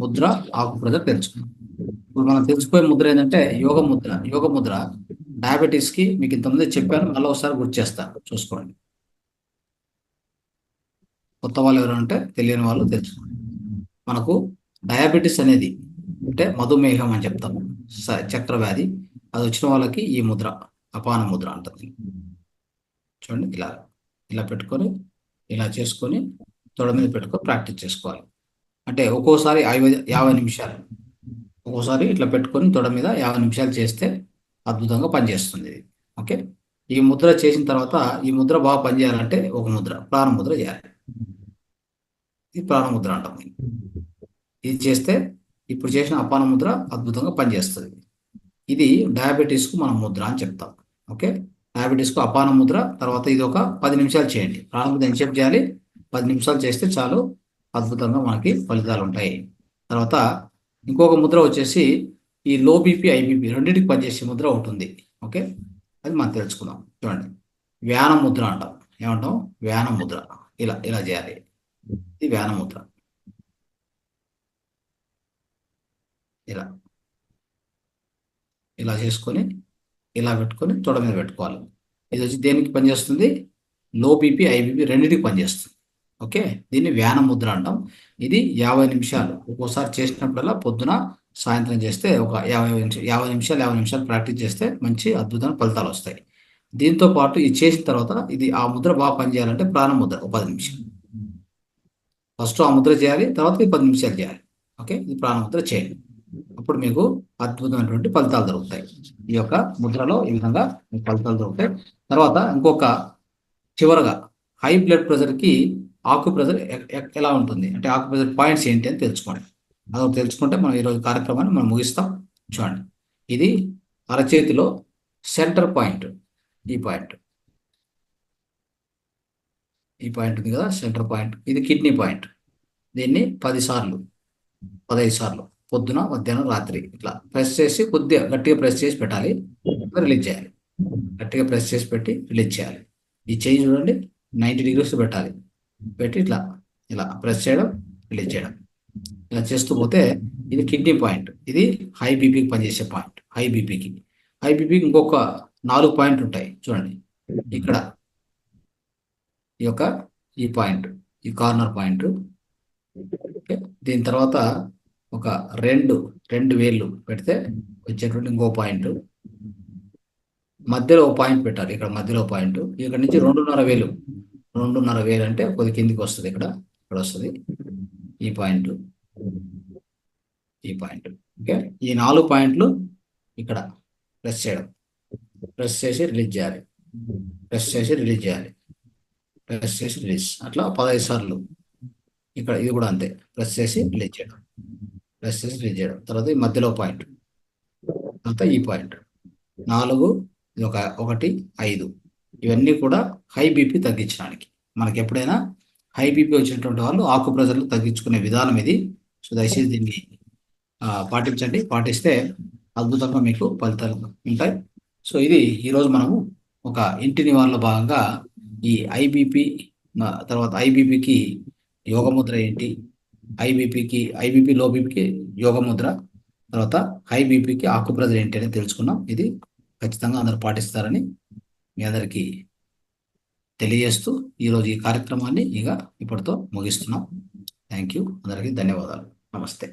ముద్ర ఆకుప్రెజర్ తెలుసుకున్నాం. ఇప్పుడు మనం తెలుసుకోే ముద్ర ఏంటంటే యోగ ముద్ర. యోగ ముద్ర డయాబెటీస్ కి మీకు ఇంతకుముందే చెప్పాను, మళ్ళీ ఒకసారి గుర్తు చేస్తాను, చూసుకోండి. కొత్త వాళ్ళు ఎవరంటే తెలియని వాళ్ళు తెలుసుకోండి. మనకు డయాబెటీస్ అనేది అంటే మధుమేహం అని చెప్తాము, చక్కెర వ్యాధి. అది వచ్చిన వాళ్ళకి ఈ ముద్ర అపాన ముద్ర అంటుంది. చూడండి, ఇలా ఇలా పెట్టుకొని ఇలా చేసుకొని తొడ మీద పెట్టుకొని ప్రాక్టీస్ చేసుకోవాలి. అంటే ఒక్కోసారి 50 నిమిషాలు, ఒక్కోసారి ఇట్లా పెట్టుకొని తొడ మీద 50 నిమిషాలు చేస్తే అద్భుతంగా పనిచేస్తుంది ఇది. ఓకే, ఈ ముద్ర చేసిన తర్వాత ఈ ముద్ర బాగా పనిచేయాలంటే ఒక ముద్ర ప్రాణముద్ర చేయాలి. ఇది ప్రాణముద్ర అంటాం. ఇది చేస్తే ఇప్పుడు చేసిన అపాన ముద్ర అద్భుతంగా పనిచేస్తుంది. ఇది డయాబెటీస్కు మనం ముద్ర అని చెప్తాం. ఓకే, డయాబెటీస్కు అపాన ముద్ర. తర్వాత ఇది ఒక 10 నిమిషాలు చేయండి. ప్రాణముద్ర ఎంతసేపు చేయాలి? 10 నిమిషాలు చేస్తే చాలు, అద్భుతంగా మనకి ఫలితాలు ఉంటాయి. తర్వాత ఇంకొక ముద్ర వచ్చేసి ఈ లో బీపీ ఐబీపీ రెండింటికి పనిచేసే ముద్ర ఉంటుంది. ఓకే, అది మనం తెలుసుకుందాం. చూడండి, వ్యాన ముద్ర అంటాం. ఏమంటాం? వ్యాన ముద్ర. ఇలా ఇలా చేయాలి. ఇది వ్యాన ముద్ర. ఇలా ఇలా చేసుకొని ఇలా పెట్టుకొని తొడ మీద పెట్టుకోవాలి. ఇది వచ్చి దేనికి పనిచేస్తుంది? లో బీపీ ఐబీపీ రెండింటికి పనిచేస్తుంది. ఓకే, దీన్ని వ్యాన ముద్ర అంటాం. ఇది 50 నిమిషాలు ఒక్కోసారి చేసినప్పుడల్లా పొద్దున సాయంత్రం చేస్తే ఒక 50 నిమిషాలు ప్రాక్టీస్ చేస్తే మంచి అద్భుతమైన ఫలితాలు వస్తాయి. దీంతో పాటు ఇది చేసిన తర్వాత ఇది ఆ ముద్ర బాగా పనిచేయాలంటే ప్రాణముద్ర ఒక 10 నిమిషాలు. ఫస్ట్ ఆ ముద్ర చేయాలి, తర్వాత ఈ 10 నిమిషాలు చేయాలి. ఓకే, ఇది ప్రాణముద్ర చేయండి. అప్పుడు మీకు అద్భుతమైనటువంటి ఫలితాలు దొరుకుతాయి. ఈ యొక్క ముద్రలో ఈ విధంగా మీకు ఫలితాలు దొరుకుతాయి. తర్వాత ఇంకొక చివరగా హై బ్లడ్ ప్రెషర్కి ఆకు ప్రెషర్ ఎలా ఉంటుంది అంటే ఆకు ప్రెషర్ పాయింట్స్ ఏంటి అని తెలుసుకోండి. అదొక తెలుసుకుంటే మనం ఈరోజు కార్యక్రమాన్ని మనం ముగిస్తాం. చూడండి, ఇది అరచేతిలో సెంటర్ పాయింట్. ఈ పాయింట్ ఉంది కదా, సెంటర్ పాయింట్. ఇది కిడ్నీ పాయింట్. దీన్ని 10 సార్లు 15 సార్లు పొద్దున, మధ్యాహ్నం, రాత్రి ఇట్లా ప్రెస్ చేసి కొద్దిగా గట్టిగా ప్రెస్ చేసి పెట్టాలి, రిలీజ్ చేయాలి. గట్టిగా ప్రెస్ చేసి పెట్టి రిలీజ్ చేయాలి. ఈ చేయి చూడండి, 90 డిగ్రీస్ పెట్టాలి. పెట్టి ఇట్లా ఇలా ప్రెస్ చేయడం, రిలీజ్ చేయడం, ఇలా చేస్తూ పోతే ఇది కిడ్నీ పాయింట్. ఇది హై బీపీకి పనిచేసే పాయింట్. హై బీపీకి ఇంకొక 4 పాయింట్లు ఉంటాయి. చూడండి, ఇక్కడ ఈ పాయింట్, ఈ కార్నర్ పాయింట్. ఓకే, దీని తర్వాత ఒక రెండు వేళ్ళు పెడితే వచ్చేటువంటి ఇంకో పాయింట్. మధ్యలో ఒక పాయింట్ పెట్టాలి. ఇక్కడ మధ్యలో పాయింట్. ఇక్కడ నుంచి 2.5 వేలు అంటే కొద్ది కిందికి వస్తుంది. ఇక్కడ వస్తుంది ఈ పాయింట్. ఓకే, ఈ 4 పాయింట్లు ఇక్కడ ప్రెస్ చేయడం, ప్రెస్ చేసి రిలీజ్ చేయాలి, ప్రెస్ చేసి రిలీజ్ చేయాలి, ప్రెస్ చేసి రిలీజ్. అట్లా 15 సార్లు. ఇక్కడ ఇది కూడా అంతే, ప్రెస్ చేసి రిలీజ్ చేయడం, ప్రెస్ చేసి రిలీజ్ చేయడం. తర్వాత ఈ మధ్యలో పాయింట్, తర్వాత ఈ పాయింట్. 4, ఇది 1, 5. ఇవన్నీ కూడా హై బీపీ తగ్గించడానికి. మనకి ఎప్పుడైనా హై బీపీ వచ్చినటువంటి వాళ్ళు ఆకు ప్రెషర్లు తగ్గించుకునే విధానం ఇది. సో దయచేసి దీన్ని పాటించండి. పాటిస్తే అద్భుతంగా మీకు ఫలితాలు ఉంటాయి. సో ఇది ఈరోజు మనము ఒక ఇంటి నివారణలో భాగంగా ఈ ఐబీపీ, తర్వాత ఐబీపీకి యోగ ముద్ర ఏంటి, ఐబీపీ లో బీపీకి యోగ ముద్ర, తర్వాత హై బీపీకి ఆకు ప్రెషర్ ఏంటి అని తెలుసుకున్నాం. ఇది ఖచ్చితంగా అందరూ పాటిస్తారని మీ అందరికీ తెలియజేస్తూ ఈరోజు ఈ కార్యక్రమాన్ని ఇప్పటితో ముగిస్తున్నాం. Thank you. అందరికీ ధన్యవాదాలు. నమస్తే.